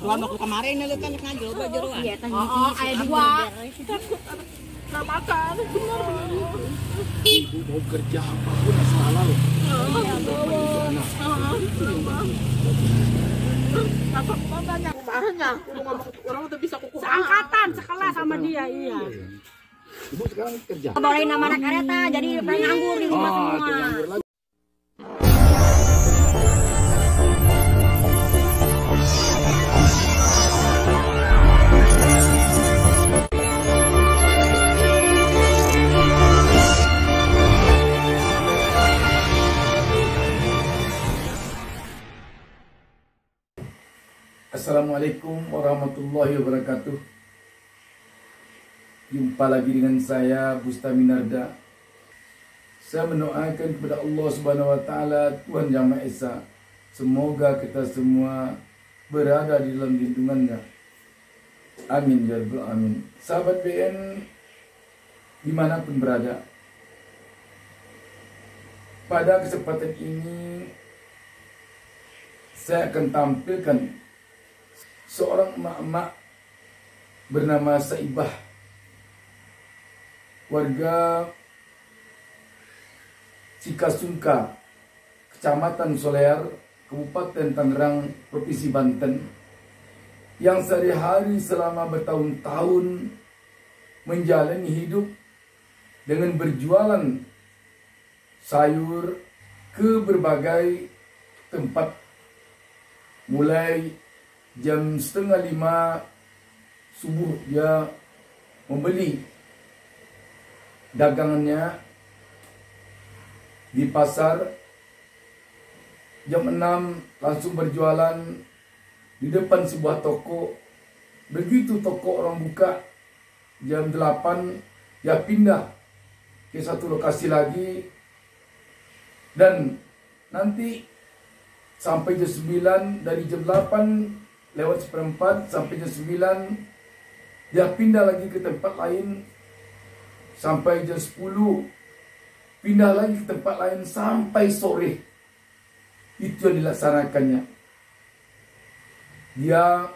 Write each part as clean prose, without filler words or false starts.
Tuan waktu kemarin nih kan ngajul bajeruan. Iya, tadi ayah dua. Nggak makan. Ibu mau kerja apapun salah loh. Makanya orang udah bisa kuku. Seangkatan sekelas sama dia, iya. Ibu sekarang kerja. Bolehin nama anak kereta, jadi pada nganggur di rumah semua. Assalamualaikum warahmatullahi wabarakatuh. Jumpa lagi dengan saya Bustami Narda. Saya mendoakan kepada Allah Subhanahu wa taala, Tuhan Yang Maha Esa, semoga kita semua berada di dalam lindungannya. Amin ya rabbal alamin. Sahabat BN dimanapun berada, pada kesempatan ini saya akan tampilkan seorang emak-emak bernama Saibah, warga Cikasungka, Kecamatan Solear, Kabupaten Tangerang, Provinsi Banten, yang sehari-hari selama bertahun-tahun menjalani hidup dengan berjualan sayur ke berbagai tempat, mulai jam 4:30 subuh dia membeli dagangannya di pasar, jam 6 langsung berjualan di depan sebuah toko. Begitu toko orang buka jam 8 dia pindah ke satu lokasi lagi, dan nanti sampai jam 9, dari jam 8 lewat 1/4 sampai jam 9 dia pindah lagi ke tempat lain, sampai jam 10 pindah lagi ke tempat lain sampai sore. Itu yang dilaksanakannya. Dia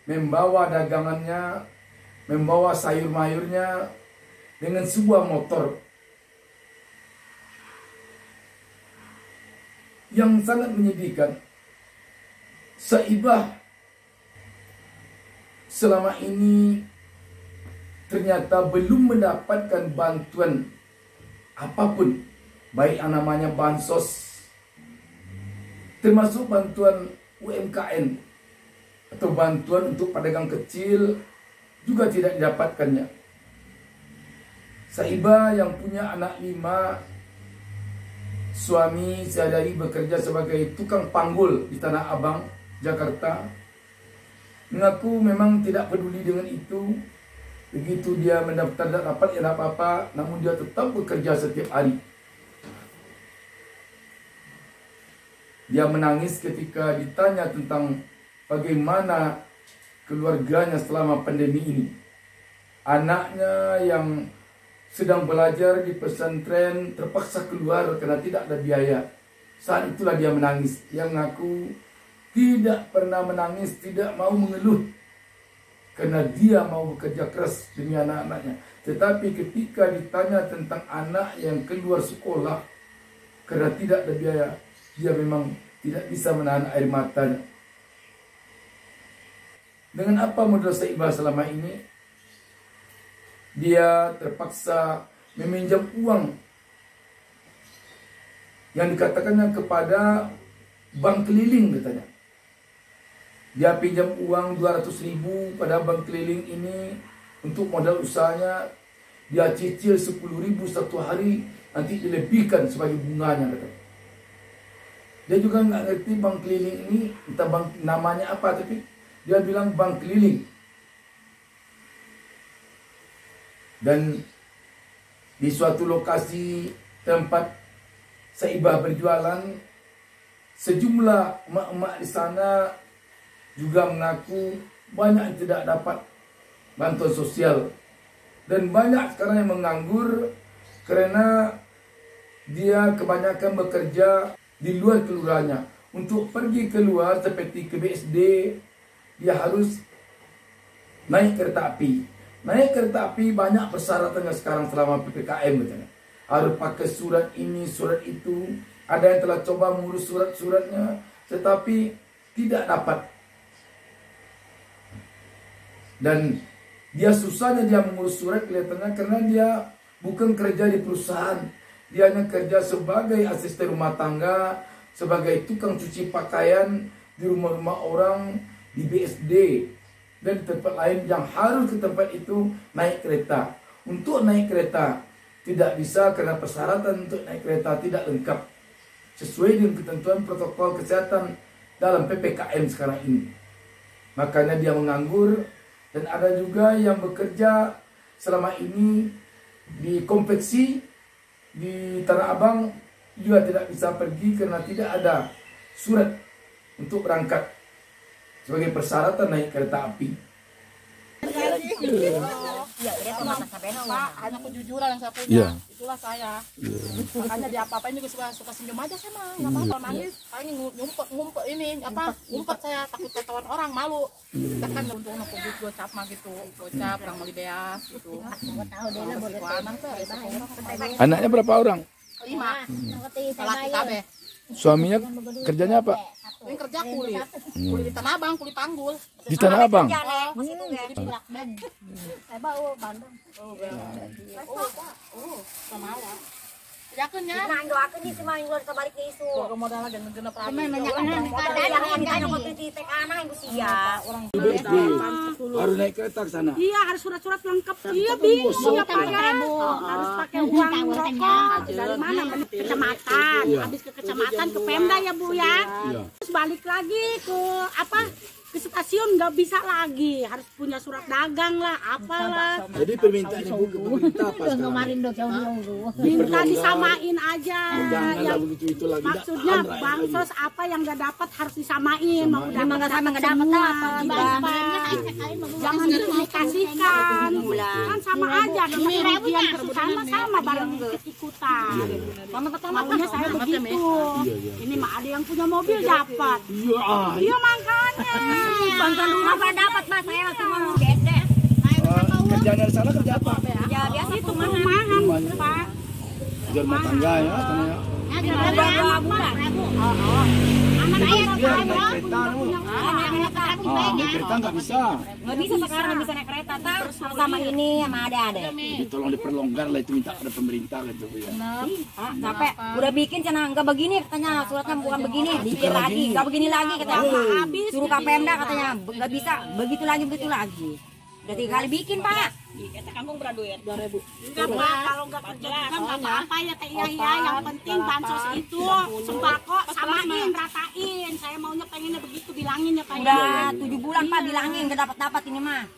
membawa dagangannya, membawa sayur-mayurnya dengan sebuah motor yang sangat menyedihkan. Saibah selama ini ternyata belum mendapatkan bantuan apapun, baik yang namanya bansos, termasuk bantuan UMKM atau bantuan untuk pedagang kecil, juga tidak didapatkannya. Saibah yang punya anak 5, suami sehari-hari bekerja sebagai tukang panggul di Tanah Abang, Jakarta, mengaku memang tidak peduli dengan itu. Begitu dia mendaftar tak dapat, ya tak apa-apa, namun dia tetap bekerja setiap hari. Dia menangis ketika ditanya tentang bagaimana keluarganya selama pandemi ini. Anaknya yang sedang belajar di pesantren terpaksa keluar karena tidak ada biaya. Saat itulah dia menangis. Dia mengaku tidak pernah menangis, tidak mau mengeluh, karena dia mau bekerja keras demi anak-anaknya. Tetapi ketika ditanya tentang anak yang keluar sekolah karena tidak ada biaya, dia memang tidak bisa menahan air matanya. Dengan apa modal Saibah selama ini? Dia terpaksa meminjam uang yang dikatakannya kepada bank keliling katanya. Dia pinjam uang 200.000 pada bank keliling ini untuk modal usahanya. Dia cicil 10.000 satu hari, nanti dilebihkan sebagai bunganya katanya. Dia juga nggak ngerti bank keliling ini, entah bank namanya apa, tapi dia bilang bank keliling. Dan di suatu lokasi tempat Saibah berjualan, sejumlah emak-emak di sana juga mengaku banyak yang tidak dapat bantuan sosial, dan banyak sekarang yang menganggur karena dia kebanyakan bekerja di luar kelurahannya. Untuk pergi keluar seperti ke BSD, dia harus naik kereta api. Naik kereta api banyak persyaratannya sekarang selama PPKM katanya. Harus pakai surat ini, surat itu. Ada yang telah coba mengurus surat-suratnya, tetapi tidak dapat. Dan dia susahnya dia mengurus surat kelihatannya karena dia bukan kerja di perusahaan. Dia hanya kerja sebagai asisten rumah tangga, sebagai tukang cuci pakaian di rumah-rumah orang, di BSD. Dan di tempat lain yang harus ke tempat itu naik kereta. Untuk naik kereta tidak bisa karena persyaratan untuk naik kereta tidak lengkap sesuai dengan ketentuan protokol kesehatan dalam PPKM sekarang ini. Makanya dia menganggur. Dan ada juga yang bekerja selama ini di konveksi di Tanah Abang juga tidak bisa pergi karena tidak ada surat untuk berangkat sebagai persyaratan naik kereta api. Pak, hanya kejujuran yang saya punya. Iya. Itulah saya. Makanya dia apa-apain juga suka senyum aja saya mah. Nggak apa-apa nangis. Paling ngumpet ini ngumpet saya takut ketahuan orang malu. Kita kan untuk nongkrong gocap mah gitu. Gocap orang Malibeas gitu. Anaknya berapa orang? 5. Laki KB. Suaminya kerjanya apa? Ini kerja kulit di Tanah Abang, kulit panggul. Di Tanah Abang? Yakin ya? Nah, doakeun di semua yang kebalik ke isu. Gua modal lagi genep rapi. Harus naik kereta ke sana. Iya, harus surat-surat lengkap. Iya, bingung ya Pak ya. Harus pakai uang rokok. Dari mana? Kecamatan. Habis ke kecamatan ke Pemda ya Bu ya. Terus balik lagi ke ke stasiun nggak bisa lagi, harus punya surat dagang lah, apalah. Jadi permintaan ibu ke pemerintah apa sekarang? Minta disamain aja. Janganlah begitu itu lagi. Maksudnya bansos apa yang nggak dapat harus disamain. Mau dapat nggak dapat jangan dikasihkan. Kan sama aja. Kemudian sama bareng ikutan. Maunya saya begitu. Ini mah ada yang punya mobil dapat. Iya makanya. Bantuan rumah pada dapat Mas, saya cuma mau BSD. Kerjaan dari sana kerja apa? Ya biasa Itu perumahan Pak. Kerja rumah tangga ya katanya. Berapa bulan? Anak saya Naik kereta nggak bisa. Nggak bisa sekarang, nggak bisa naik kereta terus sama ini sama ada. Jadi tolong diperlonggar lah itu minta pada pemerintah gitu ya. Capek, udah bikin cina nggak begini katanya suratnya bukan begini, dipikir lagi, nggak begini lagi katanya. Habis suruh Kapemda katanya nggak bisa begitu lagi. Udah 3 kali bikin Pak. Kita kampung berduit 2.000. Enggak Pak, kalau nggak kerja juga nggak apa-apa ya Teh Iya. Yang penting bansos itu sembako samain, ratain. Saya maunya pengennya begitu, bilangin ya Pak. Udah 7 bulan Pak bilangin nggak dapat ini mah.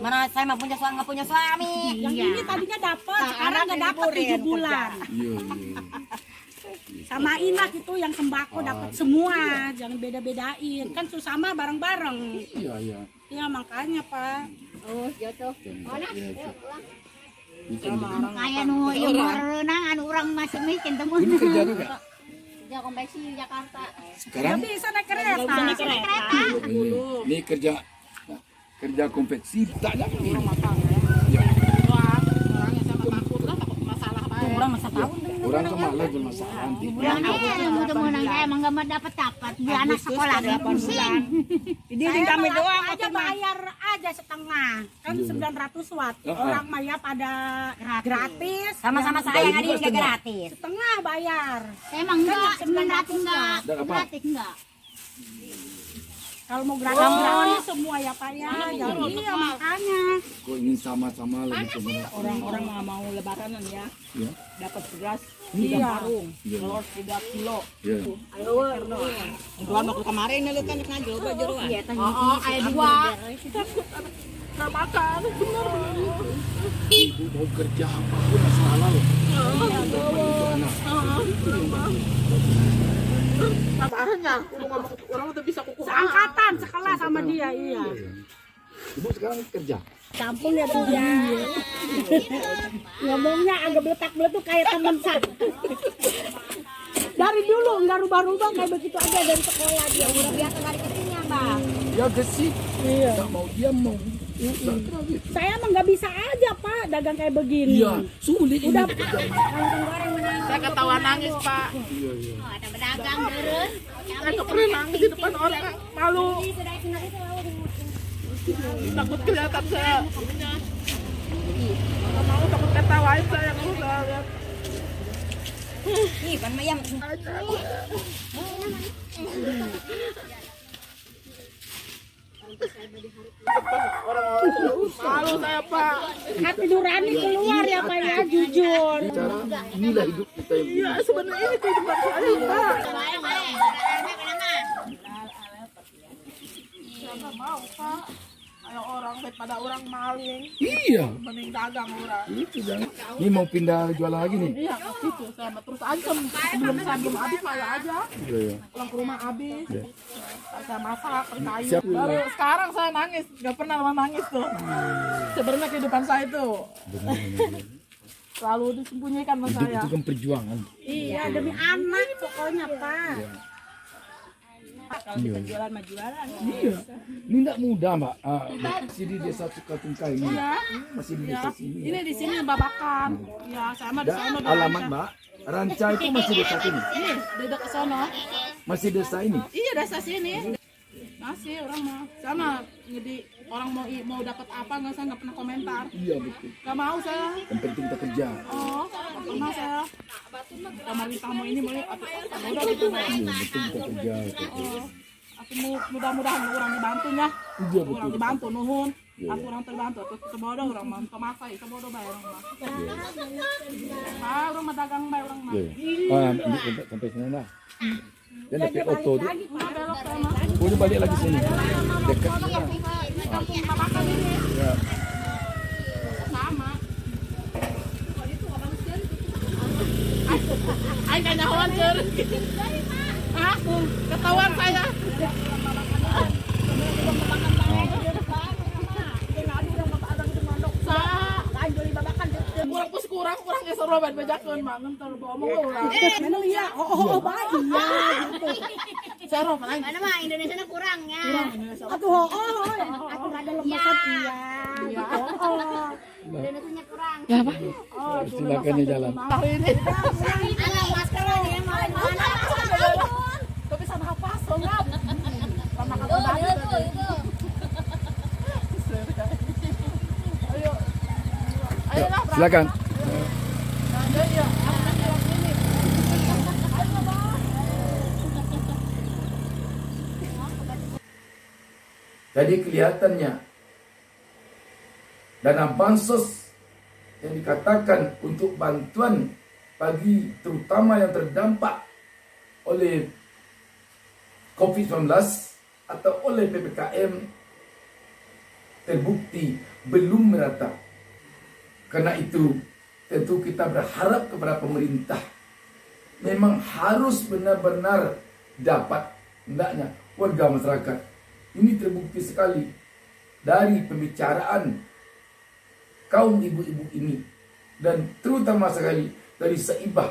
Mana saya mah punya suami nggak punya suami. Yang ini tadinya dapat, sekarang nggak dapat 7 bulan. Samain lah gitu yang sembako dapat semua, jangan beda-bedain. Kan susah mah bareng-bareng. Iya. Ya makanya Pak. Oh, jatuh. Kayak nu renang anu orang masih miskin temen. Ini kerja juga. Kerja konveksi di Jakarta. Sekarang Nggak bisa naik kereta. ini kerja konveksi tak ada. Orang masa tahun Orang kemalah bermasalah nanti. Bulan aku temu nang saya emang gak dapat. Dia anak sekolah pusing. Jadi kami doang aja bayar aja setengah. Kan 900 watt. Orang mah ya pada gratis. sama-sama saya nggak ini nggak gratis. Setengah bayar. Saya emang enggak 900 enggak. Gratis enggak. Kalau mau gratis semua ya Pak ya. Jadi ya makanya. Kok ingin sama-sama lebih sebenarnya. Orang-orang nggak mau lebaran ya. Ya. Dapat beras Iya. 3 karung, telur 3 kilo. Ya. Tuan waktu kemarin nih kan ngajel bajeruan. Iya, Ayat 2. Kita nggak makan. Ibu mau kerja apapun masalah loh. Apanya? Orang udah bisa kuku. Seangkatan sekelas sama dia, iya. Ibu sekarang kerja. Kampung ya dia. Ngomongnya agak beletak-beletuk kayak teman saya. Dari dulu nggak rubah-rubah kayak begitu aja dari sekolah dia. Udah biasa dari kecilnya Bang. Ya gesit. Iya. Nggak mau diam mau. Saya emang nggak bisa aja Pak dagang kayak begini. Iya, sulit ini. Udah Saya ketawa nangis Pak. Oh, ada pedagang terus. Saya nggak pernah nangis di depan orang, malu. Takut kelihatan saya. Nggak mau, takut ketawain saya kalau saya lihat. Nih, pan mayam. Malu saya Pak. hati nurani keluar ya Pak ya, jujur. Cara inilah hidup kita yang Iya, sebenarnya ini kehidupan saya Pak. Saya nggak mau Pak. Kayak orang daripada orang maling, iya. mending dagang orang. Itu jangan. Ini mau pindah jualan lagi nih. Iya, gitu. Saya mah terus aja sebelum saya belum habis saya aja. Iya, iya. Pulang ke rumah habis. Iya. Saya masak, kayu. Siap. Baru sekarang saya nangis, nggak pernah nangis tuh. Sebenarnya kehidupan saya itu selalu disembunyikan sama Hidup saya. itu kan perjuangan. Iya demi anak pokoknya Pak. Kalau kita jualan mah jualan. Iya. Ini tidak mudah, Mbak. Masih di desa Sukatungkai ini. Iya. Masih di desa sini. Ini di sini Babakan. Ya, sama di sana. Alamat, Mbak. Ranca itu masih desa sini. Ini di dekat sana. Masih desa ini. Iya, desa sini. Masih orang mah sama. Jadi orang mau dapat apa nggak, saya nggak pernah komentar. Iya, betul. Nggak mau saya. Yang penting kita kerja. Oh, nggak pernah saya. Kamar tamu ini mau apa udah gitu. Iya, betul kita kerja. Oh, aku mudah-mudahan orang dibantunya. Iya, betul. Orang dibantu nuhun. Aku orang terbantu. Aku sebodoh orang mah kemaksa, sebodoh bayar orang mah. Ah, orang mah dagang bayar orang mah. Iya. Sampai sini lah. Dan dapat oto tuh. Nah, belok saya mah. Boleh balik lagi sini. Dekat. Ini kampung Babakan ini. Ya. Sama. Ay, kanya hancur. Hah? Ketahuan saya. Kurang geser robat bejakeun mah ngentor ngomong urang. Mana iya? Oh Pak iya gitu. Saya robat aing. Mana mah Indonesia kurang ya. Aduh aku nggak ada lembasan iya. Indonesia kurang. Ya apa? Oh, silakan ya jalan. Hari ini. Alah masker ya mana? Tapi sana apa? Songap. Sama kata itu. Ayo. Ayolah. Silakan. Jadi kelihatannya dana bansos yang dikatakan untuk bantuan bagi terutama yang terdampak oleh COVID-19 atau oleh PPKM terbukti belum merata. Karena itu tentu kita berharap kepada pemerintah memang harus benar-benar dapat, hendaknya warga masyarakat. Ini terbukti sekali dari pembicaraan kaum ibu-ibu ini dan terutama sekali dari Saibah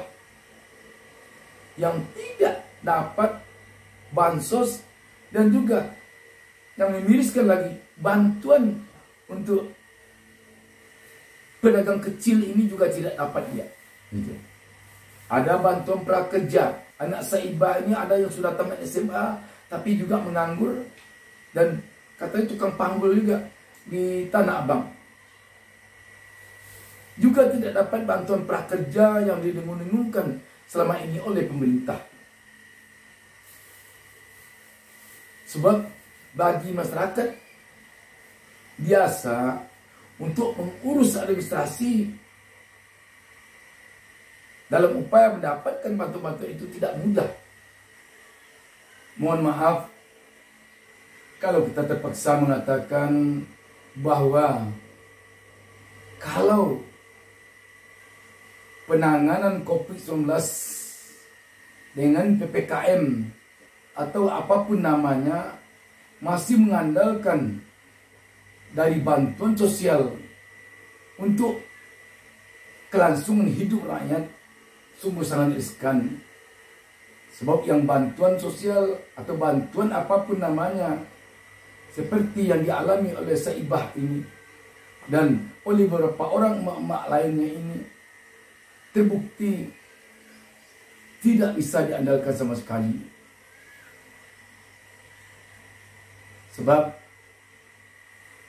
yang tidak dapat bansos dan juga yang memiriskan lagi bantuan untuk pedagang kecil ini juga tidak dapat dia. Ada bantuan prakerja, anak Saibah ini ada yang sudah tamat SMA tapi juga menganggur dan katanya tukang panggul juga di Tanah Abang. Juga tidak dapat bantuan prakerja yang didengung-dengungkan selama ini oleh pemerintah. Sebab bagi masyarakat biasa untuk mengurus administrasi dalam upaya mendapatkan bantuan-bantuan itu tidak mudah. Mohon maaf kalau kita terpaksa mengatakan bahwa kalau penanganan COVID-19 dengan PPKM atau apapun namanya masih mengandalkan dari bantuan sosial untuk kelangsungan hidup rakyat, sungguh sangat riskan. Sebab yang bantuan sosial atau bantuan apapun namanya seperti yang dialami oleh Saibah ini dan oleh beberapa orang emak-emak lainnya ini, terbukti tidak bisa diandalkan sama sekali. Sebab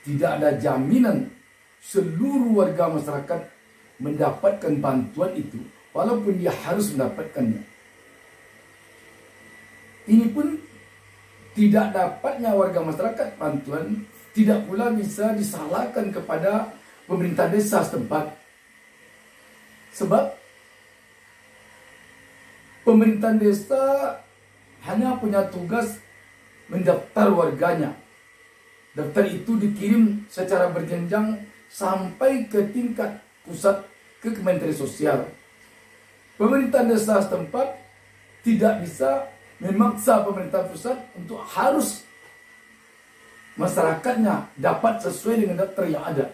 tidak ada jaminan seluruh warga masyarakat mendapatkan bantuan itu, walaupun dia harus mendapatkannya. Ini pun tidak dapatnya warga masyarakat bantuan tidak pula bisa disalahkan kepada pemerintah desa setempat. Sebab pemerintah desa hanya punya tugas mendaftar warganya. Daftar itu dikirim secara berjenjang sampai ke tingkat pusat ke Kementerian Sosial. Pemerintah desa setempat tidak bisa memaksa pemerintah pusat untuk harus masyarakatnya dapat sesuai dengan daftar yang ada.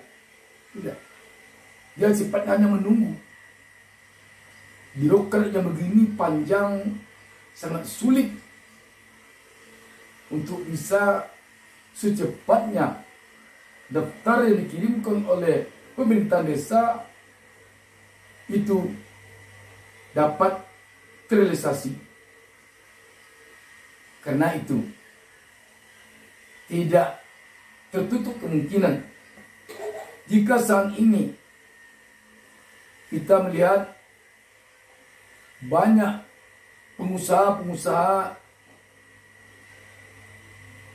Tidak. Dia sifatnya hanya menunggu. Birokrat yang begini panjang, sangat sulit untuk bisa secepatnya daftar yang dikirimkan oleh pemerintah desa itu dapat terrealisasi. Karena itu tidak tertutup kemungkinan jika saat ini kita melihat banyak pengusaha-pengusaha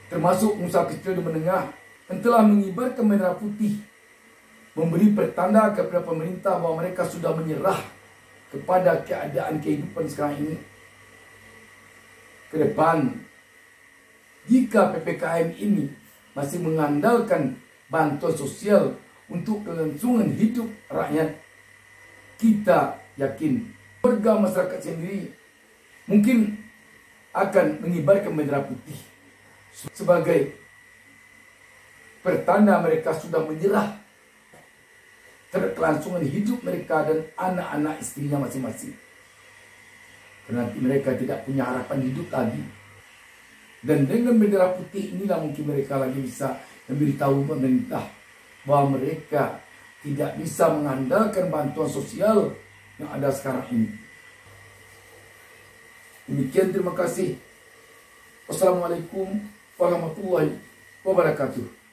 termasuk pengusaha kecil dan menengah yang telah mengibarkan bendera putih, memberi pertanda kepada pemerintah bahwa mereka sudah menyerah kepada keadaan kehidupan sekarang ini. Ke depan, jika PPKM ini masih mengandalkan bantuan sosial untuk kelangsungan hidup rakyat, kita yakin warga masyarakat sendiri mungkin akan mengibarkan bendera putih sebagai pertanda mereka sudah menyerah terhadap kelangsungan hidup mereka dan anak-anak istrinya masing-masing. Karena mereka tidak punya harapan hidup lagi. Dan dengan bendera putih inilah mungkin mereka lagi bisa memberitahu pemerintah bahwa mereka tidak bisa mengandalkan bantuan sosial yang ada sekarang ini. Demikian, terima kasih. Wassalamualaikum warahmatullahi wabarakatuh.